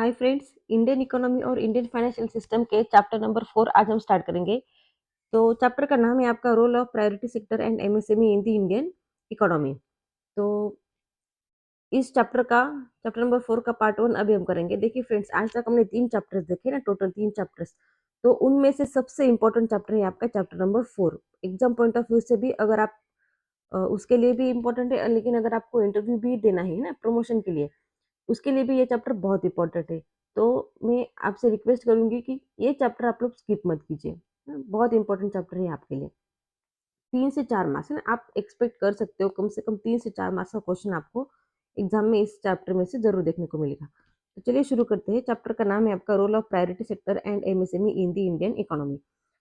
Hi friends, Indian economy और Indian financial system के chapter number 4 आज हम स्टार्ट करेंगे। तो चैप्टर का नाम है आपका role of priority sector and MSME in the Indian economy. तो इस चैप्टर नंबर 4 का पार्ट 1 अभी हम करेंगे। देखिए फ्रेंड्स, आज तक हमने 3 चैप्टर्स देखे ना, टोटल 3 चैप्टर्स। तो उनमें से सबसे इम्पोर्टेंट चैप्टर है आपका chapter number 4। Exam point of view से भी अगर आप उसके लिए भी इम्पोर्टेंट है, लेकिन अगर आपको इंटरव्यू भी देना है ना प्रमोशन के लिए, उसके लिए भी ये चैप्टर बहुत इम्पोर्टेंट है। तो मैं आपसे रिक्वेस्ट करूँगी कि ये चैप्टर आप लोग स्किप मत कीजिए। बहुत इम्पोर्टेंट चैप्टर है आपके लिए। 3 से 4 मार्क्स है ना, आप एक्सपेक्ट कर सकते हो कम से कम 3 से 4 मार्क्स का क्वेश्चन आपको एग्ज़ाम में इस चैप्टर में से ज़रूर देखने को मिलेगा। तो चलिए शुरू करते हैं। चैप्टर का नाम है आपका role of priority sector and MSME in the Indian economy.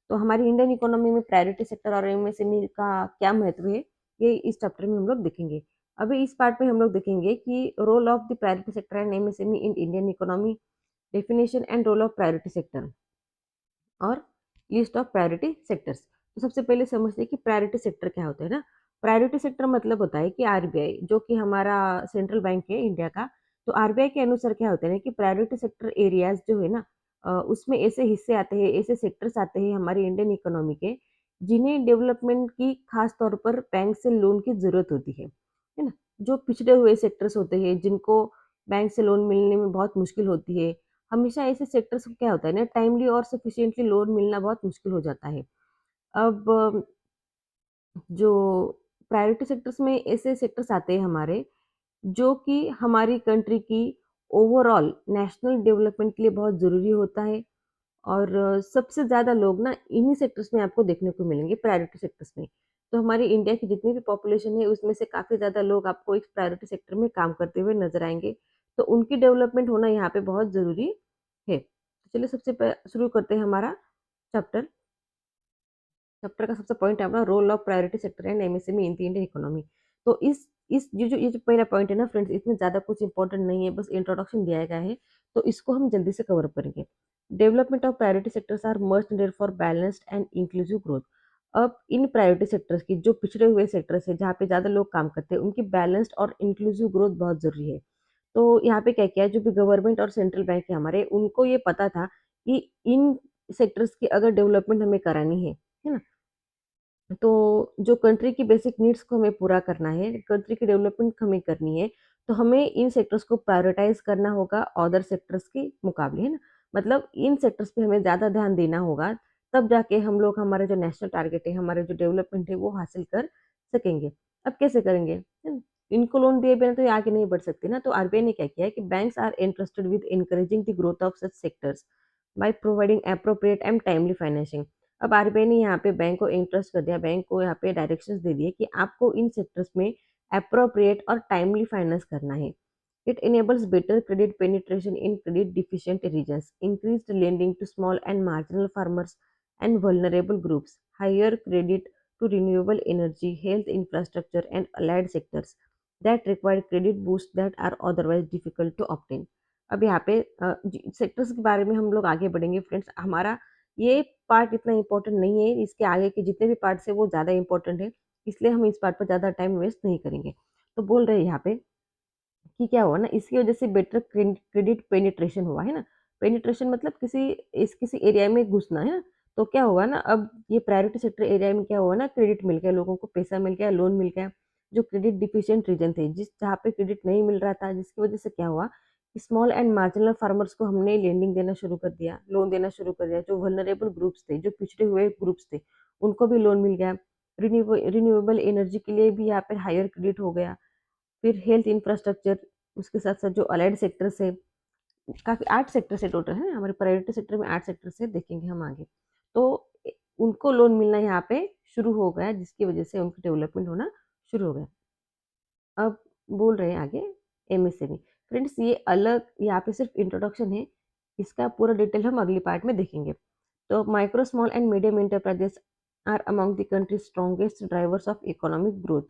तो हमारी इंडियन इकोनॉमी में प्रायोरिटी सेक्टर और एमएसएमई का क्या महत्व है, ये इस चैप्टर में हम लोग देखेंगे। अभी इस पार्ट में हम लोग देखेंगे कि role of the priority sector and MSME in Indian economy, definition and role of priority sector और लिस्ट ऑफ प्रायोरिटी सेक्टर्स। तो सबसे पहले समझते हैं कि प्रायोरिटी सेक्टर क्या होता है ना। प्रायोरिटी सेक्टर मतलब होता है कि आरबीआई, जो कि हमारा सेंट्रल बैंक है इंडिया का। तो आरबीआई के अनुसार क्या होता है ना कि प्रायोरिटी सेक्टर एरियाज जो है ना, उसमें ऐसे हिस्से आते हैं, ऐसे सेक्टर्स आते हैं हमारी इंडियन इकोनॉमी के, जिन्हें डेवलपमेंट की खास तौर पर बैंक से लोन की जरूरत होती है ना। जो पिछड़े हुए सेक्टर्स होते हैं, जिनको बैंक से लोन मिलने में बहुत मुश्किल होती है, हमेशा ऐसे सेक्टर्स को क्या होता है ना, टाइमली और सफिशिएंटली लोन मिलना बहुत मुश्किल हो जाता है। अब जो प्रायोरिटी सेक्टर्स में ऐसे सेक्टर्स आते हैं हमारे, जो कि हमारी कंट्री की ओवरऑल नेशनल डेवलपमेंट के लिए बहुत ज़रूरी होता है। और सबसे ज़्यादा लोग ना इन्हीं सेक्टर्स में आपको देखने को मिलेंगे, प्रायोरिटी सेक्टर्स में। तो हमारी इंडिया की जितनी भी पॉपुलेशन है, उसमें से काफ़ी ज़्यादा लोग आपको इस प्रायोरिटी सेक्टर में काम करते हुए नज़र आएँगे। तो उनकी डेवलपमेंट होना यहाँ पे बहुत ज़रूरी है। तो चलिए सबसे शुरू करते हैं हमारा चैप्टर। चैप्टर का सबसे पॉइंट है अपना role of priority sector and MSME in the Indian economy. तो इस ये जो पहला पॉइंट है ना फ्रेंड्स, इसमें ज़्यादा कुछ इंपॉर्टेंट नहीं है, बस इंट्रोडक्शन दिया गया है। तो इसको हम जल्दी से कवर अप करेंगे। Development of priority sectors are must needed for balanced and inclusive growth. अब इन प्रायोरिटी सेक्टर्स की, जो पिछड़े हुए सेक्टर्स है जहाँ पे ज़्यादा लोग काम करते हैं, उनकी बैलेंस्ड और इंक्लूसिव ग्रोथ बहुत ज़रूरी है। तो यहाँ पे क्या किया है, जो भी गवर्नमेंट और सेंट्रल बैंक है हमारे, उनको ये पता था कि इन सेक्टर्स की अगर डेवलपमेंट हमें करानी है ना, तो जो कंट्री की बेसिक नीड्स को हमें पूरा करना है, कंट्री की डेवलपमेंट हमें करनी है, तो हमें इन सेक्टर्स को प्रायोरिटाइज़ करना होगा अदर सेक्टर्स के मुकाबले, है ना? मतलब इन सेक्टर्स पे हमें ज़्यादा ध्यान देना होगा, तब जाके हम लोग हमारा जो नेशनल टारगेट है, हमारे जो डेवलपमेंट है, वो हासिल कर सकेंगे। अब कैसे करेंगे? है ना? इनको लोन दिए बिना तो ये आगे नहीं बढ़ सकते ना, तो आरबीआई ने क्या किया है कि banks are interested with encouraging the growth of such sectors by providing appropriate and timely financing. अब आरबीआई ने यहाँ पे बैंक को इंटरेस्ट कर दिया, बैंक को यहाँ पे डायरेक्शंस दे दिए कि आपको इन सेक्टर्स में एप्रोप्रिएट और टाइमली फाइनेंस करना है। It enables better credit penetration in credit deficient regions, increased lending to small and marginal farmers and vulnerable groups, higher credit to renewable energy, health infrastructure, and allied sectors that require credit boosts that are otherwise difficult to obtain. अब यहाँ पे sectors के बारे में हम लोग आगे बढ़ेंगे फ्रेंड्स। हमारा ये पार्ट इतना इम्पोर्टेंट नहीं है, इसके आगे के जितने भी पार्ट्स है वो ज़्यादा इम्पोर्टेंट है, इसलिए हम इस पार्ट पर ज़्यादा टाइम वेस्ट नहीं करेंगे। तो बोल रहे हैं यहाँ पे कि क्या हुआ ना, इसकी वजह से बेटर क्रेडिट पेनिट्रेशन हुआ, है ना? पेनिट्रेशन मतलब किसी एरिया में घुसना, है ना? तो क्या हुआ ना, अब ये प्रायोरिटी सेक्टर एरिया में क्या हुआ ना, क्रेडिट मिल गया, लोगों को पैसा मिल गया, लोन मिल गया। जो क्रेडिट डिफिशिएंट रीजन थे, जहाँ पे क्रेडिट नहीं मिल रहा था, जिसकी वजह से क्या हुआ, स्मॉल एंड मार्जिनल फार्मर्स को हमने लेंडिंग देना शुरू कर दिया, लोन देना शुरू कर दिया। जो वल्नरेबल ग्रुप्स थे, जो पिछड़े हुए ग्रुप्स थे, उनको भी लोन मिल गया। रिन्यूएबल एनर्जी के लिए भी यहाँ पे हायर क्रेडिट हो गया। फिर हेल्थ इंफ्रास्ट्रक्चर, उसके साथ-साथ जो अलाइड सेक्टर्स है, काफ़ी 8 सेक्टर्स है टोटल, है ना? हमारे प्रायोरिटी सेक्टर में 8 सेक्टर्स है, देखेंगे हम आगे। तो उनको लोन मिलना यहाँ पे शुरू हो गया, जिसकी वजह से उनकी डेवलपमेंट होना शुरू हो गया। अब बोल रहे हैं आगे एमएसएमई। फ्रेंड्स, ये अलग यहाँ पे सिर्फ इंट्रोडक्शन है, इसका पूरा डिटेल हम अगली पार्ट में देखेंगे। तो micro, small and medium enterprises are among the country's strongest drivers of economic growth,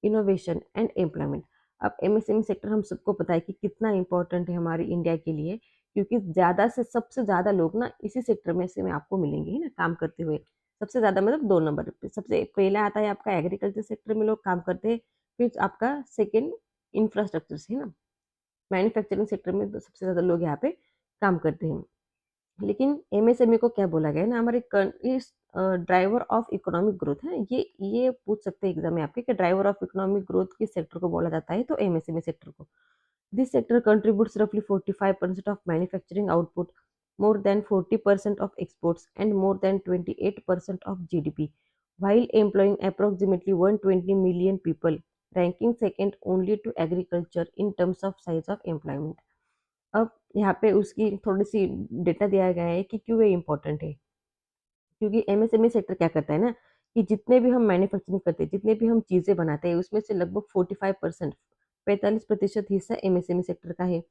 innovation and employment. अब एमएसएमई सेक्टर हम सबको पता है कि कितना इंपॉर्टेंट है हमारी इंडिया के लिए, क्योंकि ज़्यादा से सबसे ज़्यादा लोग ना इसी सेक्टर में से में आपको मिलेंगे, है ना, काम करते हुए। सबसे ज़्यादा मतलब 2 नंबर पे, सबसे पहला आता है आपका एग्रीकल्चर सेक्टर में लोग काम करते हैं, फिर आपका सेकंड इंफ्रास्ट्रक्चर से, है ना? मैन्युफैक्चरिंग सेक्टर में तो सबसे ज़्यादा लोग यहाँ पे काम करते हैं। लेकिन एमएसएमई को क्या बोला गया है ना, हमारे इस ड्राइवर ऑफ इकोनॉमिक ग्रोथ है। ये पूछ सकते हैं एग्जाम में आपके कि ड्राइवर ऑफ इकोनॉमिक ग्रोथ किस सेक्टर को बोला जाता है, तो एमएसएमई सेक्टर को। दिस सेक्टर कंट्रीब्यूट्स रफली 45% of manufacturing output, more than 40% of exports, and more than 28% of GDP, while employing approximately 120 million people, ranking second only to agriculture in terms of size of employment। अब यहाँ पे उसकी थोड़ी-सी data दिया गया है कि क्यों ये इम्पोर्टेंट है। क्योंकि एमएसएमई सेक्टर क्या करता है ना, कि जितने भी हम मैन्युफैक्चरिंग करते हैं, जितने भी हम चीज़ें बनाते हैं, उसमें से लगभग 45% 45% हिस्सा एमएसएमई सेक्टर का है।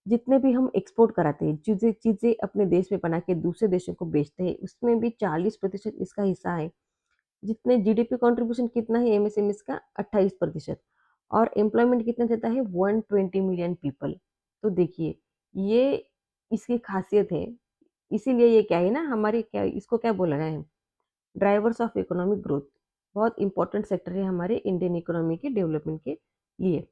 जितने भी हम एक्सपोर्ट कराते हैं, चीज़ें चीज़ें अपने देश में बना के दूसरे देशों को बेचते हैं, उसमें भी 40% इसका हिस्सा है। जितने जीडीपी कंट्रीब्यूशन कितना है एमएसएमई का, 28%। और एम्प्लॉयमेंट कितना देता है, 120 मिलियन पीपल। तो देखिए, ये इसकी खासियत है। इसीलिए ये क्या है ना, हमारी क्या इसको क्या बोला गया है, ड्राइवर्स ऑफ इकोनॉमिक ग्रोथ। बहुत इंपॉर्टेंट सेक्टर है हमारे इंडियन इकोनॉमी के डेवलपमेंट के लिए।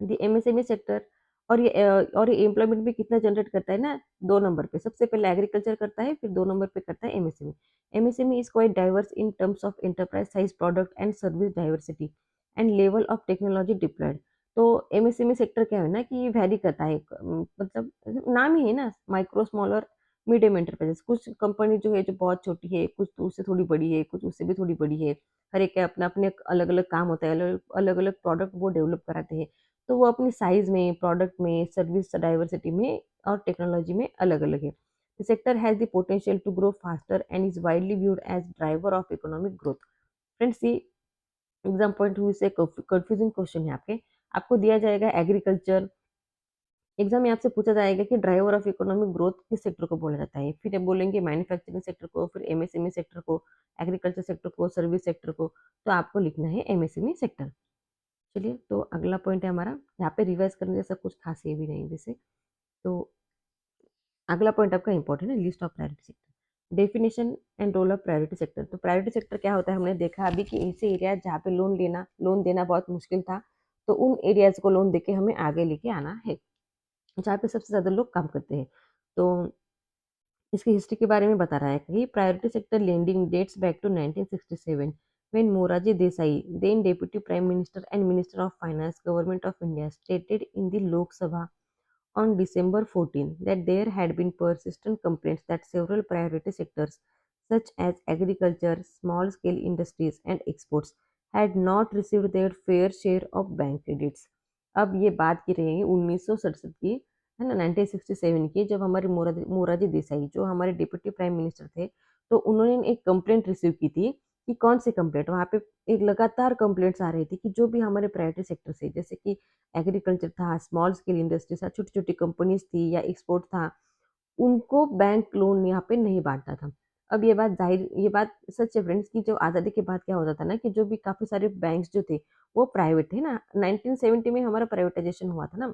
The MSME sector. और ये एम्प्लॉयमेंट भी कितना जनरेट करता है ना, 2 नंबर पे। सबसे पहले एग्रीकल्चर करता है, फिर 2 नंबर पे करता है MSME. MSME is quite diverse in terms of enterprise size, product and service diversity and level of technology deployed. तो एमएसएमई सेक्टर क्या है ना, कि ये वैरी करता है, मतलब नाम ही है ना, माइक्रो, स्मॉल और मीडियम एंटरप्राइजेस। कुछ कंपनी जो है जो बहुत छोटी है, कुछ तो उससे थोड़ी बड़ी है, कुछ उससे भी थोड़ी बड़ी है। हर एक का अपना-अपने अलग-अलग काम होता है, अलग-अलग प्रोडक्ट वो डेवलप कराते हैं। तो वो अपनी साइज़ में, प्रोडक्ट में, सर्विस डाइवर्सिटी में और टेक्नोलॉजी में अलग-अलग है। The sector has the potential to grow faster and is widely viewed as driver of economic growth। Friends, ये एग्जाम पॉइंट हुई से कंफ्यूजिंग क्वेश्चन है आपके। आपको दिया जाएगा एग्रीकल्चर, एग्जाम में आपसे पूछा जाएगा कि ड्राइवर ऑफ इकोनॉमिक ग्रोथ किस सेक्टर को बोला जाता है। फिर आप बोलेंगे मैन्युफैक्चरिंग सेक्टर को, फिर एमएसएमई सेक्टर को, एग्रीकल्चर सेक्टर को, सर्विस सेक्टर को। तो आपको लिखना है एमएसएमई सेक्टर। चलिए, तो अगला पॉइंट है हमारा, यहाँ पे रिवाइज करने जैसा कुछ खास है भी नहीं वैसे। तो अगला पॉइंट आपका इंपॉर्टेंट है, list of priority sector, definition and role of priority sector. तो प्रायोरिटी सेक्टर क्या होता है, हमने देखा अभी कि ऐसे एरिया जहाँ पे लोन देना बहुत मुश्किल था, तो उन एरियाज को लोन देके हमें आगे लेके आना है, जहाँ पे सबसे ज्यादा लोग काम करते हैं। तो इसकी हिस्ट्री के बारे में बता रहा है कि priority sector lending dates back to 1967 when Morarji Desai, then Deputy Prime Minister and Minister of Finance, Government of India, stated in the Lok Sabha on December 14 that there had been persistent complaints that several priority sectors, such as agriculture, small scale industries, and exports, had not received their fair share of bank credits। अब ये बात की रहेगी 1967 की, है ना, 1967 की, जब हमारे मोरारजी देसाई जो हमारे डिप्टी प्राइम मिनिस्टर थे, तो उन्होंने एक कंप्लेंट रिसीव की थी। कि कौन सी कंप्लेंट, वहाँ पे एक लगातार कंप्लेंट्स आ रही थी कि जो भी हमारे प्रायोरिटी सेक्टर से, जैसे कि एग्रीकल्चर था, स्मॉल स्केल इंडस्ट्री था, छोटी-छोटी कंपनीज़ थी या एक्सपोर्ट था, उनको बैंक लोन यहाँ पे नहीं बाँटता था। अब ये बात सच है फ्रेंड्स, कि जो आज़ादी के बाद क्या होता था ना, कि जो भी काफ़ी सारे बैंक्स जो थे, वो प्राइवेट थे ना। 1970 में हमारा प्राइवेटाइज़ेशन हुआ था ना।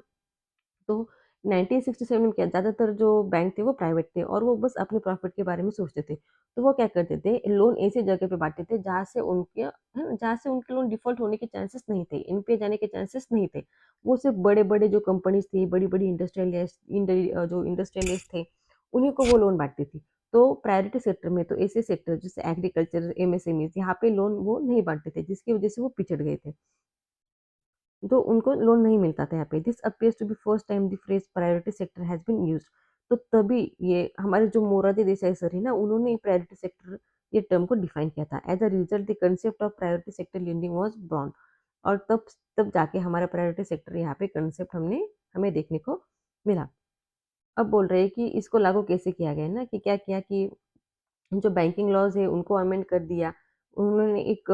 तो 1967 में क्या, ज़्यादातर जो बैंक थे वो प्राइवेट थे और वो बस अपने प्रॉफिट के बारे में सोचते थे। तो वो क्या करते थे, लोन ऐसी जगह पे बाँटते थे जहाँ से उनके लोन डिफ़ॉल्ट होने के चांसेस नहीं थे, एनपीए जाने के चांसेस नहीं थे। वो सिर्फ़ बड़े-बड़े जो कंपनीज़ थी, बड़ी-बड़ी जो इंडस्ट्रियलिस्ट थे, उन्हीं को वो लोन बाँटती थी। तो प्रायोरिटी सेक्टर में तो ऐसे सेक्टर जैसे एग्रीकल्चर, एमएसएमईज़, यहाँ पे लोन वो नहीं बाँटते थे, जिसकी वज़ह से वो पिछड़ गए थे। तो उनको लोन नहीं मिलता था यहाँ पे। This appears to be first time the phrase priority sector has been used. तो तभी ये हमारे जो मोरारजी देसाई सर है ना, उन्होंने प्रायोरिटी सेक्टर ये टर्म को डिफाइन किया था। As a result the concept of priority sector lending was born. और तब जाके हमारा प्रायोरिटी सेक्टर यहाँ पे कांसेप्ट हमें देखने को मिला। अब बोल रहे हैं कि इसको लागू कैसे किया गया है ना, कि क्या किया कि जो बैंकिंग लॉज़ है उनको अमेंड कर दिया। उन्होंने एक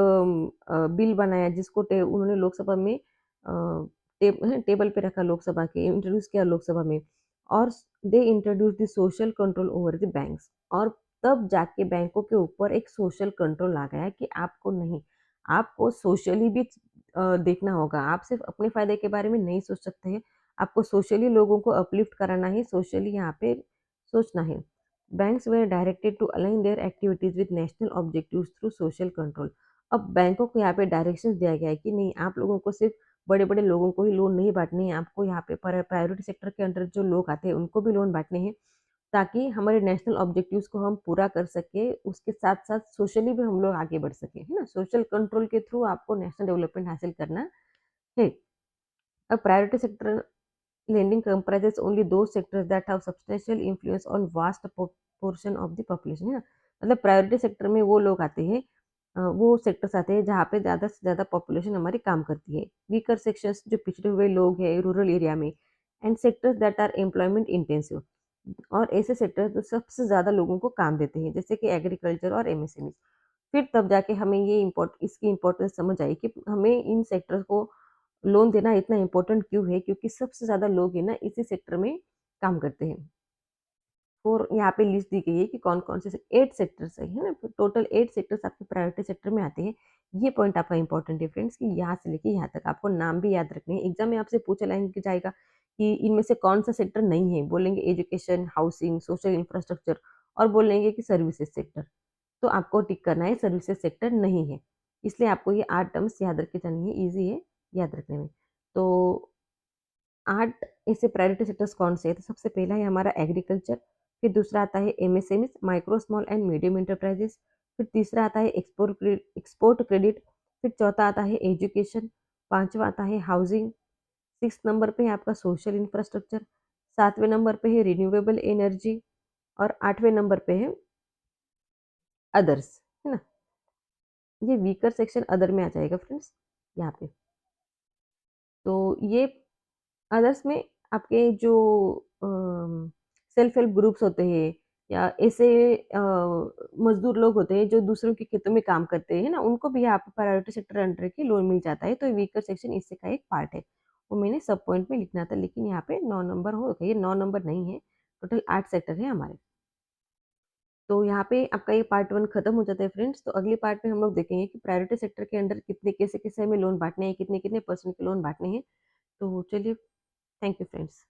बिल बनाया जिसको उन्होंने लोकसभा में टेबल पे रखा, लोकसभा के इंट्रोड्यूस किया लोकसभा में। और they introduce the social control over the banks. और तब जाके बैंकों के ऊपर एक सोशल कंट्रोल आ गया कि आपको नहीं, आपको सोशली भी देखना होगा। आप सिर्फ अपने फायदे के बारे में नहीं सोच सकते हैं, आपको सोशली लोगों को अपलिफ्ट कराना है, सोशली यहाँ पे सोचना है। Banks were directed to align their activities with national objectives through social control। अब बैंकों को यहाँ पे डायरेक्शंस दिया गया है कि नहीं, आप लोगों को सिर्फ बड़े-बड़े लोगों को ही लोन नहीं बाँटने हैं, आपको यहाँ पे प्रायोरिटी सेक्टर के अंडर जो लोग आते हैं उनको भी लोन बाँटने हैं, ताकि हमारे नेशनल ऑब्जेक्टिव्स को हम पूरा कर सकें, उसके साथ-साथ सोशली भी हम लोग आगे बढ़ सकें, है ना? सोशल कंट्रोल के थ्रू आपको नेशनल डेवलपमेंट हासिल करना है। अब priority sector lending comprises only those sectors that have substantial influence on vast portion of the population, है ना? मतलब प्रायोरिटी सेक्टर में वो लोग आते हैं, वो सेक्टर्स आते हैं जहाँ पे ज़्यादा से ज़्यादा पॉपुलेशन हमारी काम करती है। वीकर सेक्शंस जो पिछड़े हुए लोग हैं रूरल एरिया में, and sectors that are employment intensive, और ऐसे सेक्टर जो सबसे ज़्यादा लोगों को काम देते हैं, जैसे कि एग्रीकल्चर और एमएसएमई। फिर तब जाके हमें ये इसकी इम्पोर्टेंस समझ आई कि हमें इन सेक्टर्स को लोन देना इतना इम्पोर्टेंट क्यों है, क्योंकि सबसे ज़्यादा लोग है ना इसी सेक्टर में काम करते हैं। और यहाँ पे लिस्ट दी गई है कि कौन-कौन से 8 सेक्टर्स है ना? टोटल 8 सेक्टर्स आपके प्रायोरिटी सेक्टर में आते हैं। ये पॉइंट आपका इम्पोर्टेंट है फ्रेंड्स, कि यहाँ से लेके यहाँ तक आपको नाम भी याद रखने हैं। एग्ज़ाम में आपसे पूछा जाएगा कि इनमें से कौन-सा सेक्टर नहीं है? बोलेंगे एजुकेशन, हाउसिंग, सोशल इंफ्रास्ट्रक्चर, और बोलेंगे कि सर्विसेज सेक्टर। तो आपको टिक करना है सर्विसेज सेक्टर नहीं है। इसलिए आपको ये 8 टर्म्स याद रख के चलनी है, ईज़ी है याद रखने में। तो 8 ऐसे प्रायोरिटी सेक्टर्स कौन से हैं? तो सबसे पहला है हमारा एग्रीकल्चर, फिर दूसरा आता है MSMEs, micro, small and medium enterprises, फिर तीसरा आता है एक्सपोर्ट क्रेडिट, फिर चौथा आता है एजुकेशन, पाँचवाँ आता है हाउसिंग, 6 नंबर पे है आपका सोशल इंफ्रास्ट्रक्चर, 7वें नंबर पे है रिन्यूएबल एनर्जी, और 8वें नंबर पे है अदर्स, है ना? ये वीकर सेक्शन अदर में आ जाएगा फ्रेंड्स, यहाँ पे। तो ये अदर्स में आपके जो सेल्फ हेल्प ग्रुप्स होते हैं, या ऐसे मजदूर लोग होते हैं जो दूसरों के खेतों में काम करते हैं ना, उनको भी यहाँ पे प्रायोरिटी सेक्टर अंडर के लोन मिल जाता है। तो वीकर सेक्शन इससे का एक पार्ट है। वो मैंने सब पॉइंट में लिखना था, लेकिन यहाँ पे 9 नंबर हो गए, 9 नंबर नहीं है, टोटल 8 सेक्टर है हमारे। तो यहाँ पे आपका ये पार्ट 1 खत्म हो जाता है फ्रेंड्स। तो अगले पार्ट में हम लोग देखेंगे कि प्रायोरिटी सेक्टर के अंडर कितने कैसे-कैसे हमें लोन बाँटने हैं, कितने-कितने परसेंट के लोन बाँटने हैं। तो चलिए, थैंक यू फ्रेंड्स।